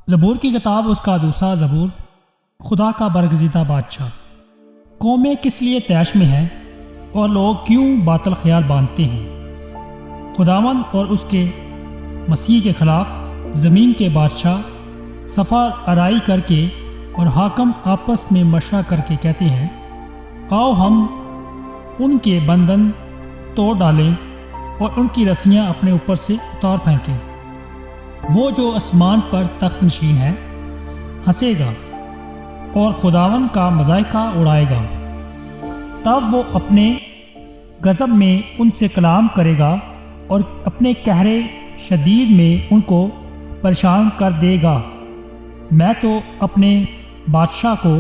زبور کی کتاب اس کا دوسرا زبور۔ خدا کا برگزیدہ بادشاہ۔ قومیں کس لیے طیش میں ہیں اور لوگ کیوں باطل خیال باندھتے ہیں؟ خداوند اور اس کے مسیح کے خلاف زمین کے بادشاہ صفا آرائی کر کے اور حاکم آپس میں مشورہ کر کے کہتے ہیں، آؤ ہم ان کے بندھن توڑ ڈالیں اور ان کی رسیاں اپنے اوپر سے اتار پھینکیں۔ وہ جو آسمان پر تخت نشین ہے ہنسے گا اور خداوند کا مضائقہ اڑائے گا۔ تب وہ اپنے غضب میں ان سے کلام کرے گا اور اپنے قہر شدید میں ان کو پریشان کر دے گا۔ میں تو اپنے بادشاہ کو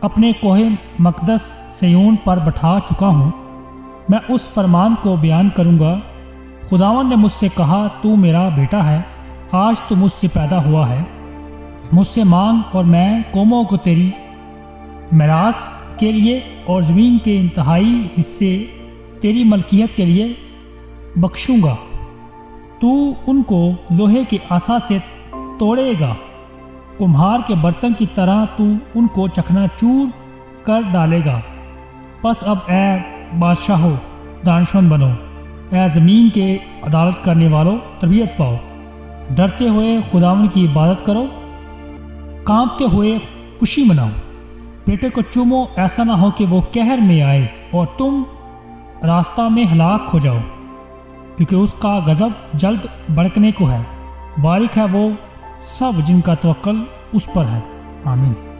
اپنے کوہ مقدس سیون پر بٹھا چکا ہوں۔ میں اس فرمان کو بیان کروں گا، خداوند نے مجھ سے کہا، تو میرا بیٹا ہے، آج تو مجھ سے پیدا ہوا ہے۔ مجھ سے مانگ اور میں قوموں کو تیری میراث کے لیے اور زمین کے انتہائی حصے تیری ملکیت کے لیے بخشوں گا۔ تو ان کو لوہے کے عصا سے توڑے گا، کمہار کے برتن کی طرح تو ان کو چکنا چور کر ڈالے گا۔ پس اب اے بادشاہو دانشمند بنو، اے زمین کے عدالت کرنے والوں تربیت پاؤ۔ ڈرتے ہوئے خداوند کی عبادت کرو، کانپتے ہوئے خوشی مناؤ۔ بیٹے کو چومو، ایسا نہ ہو کہ وہ قہر میں آئے اور تم راستہ میں ہلاک ہو جاؤ، کیونکہ اس کا غضب جلد بھڑکنے کو ہے۔ بارک ہے وہ سب جن کا توکل اس پر ہے۔ آمین۔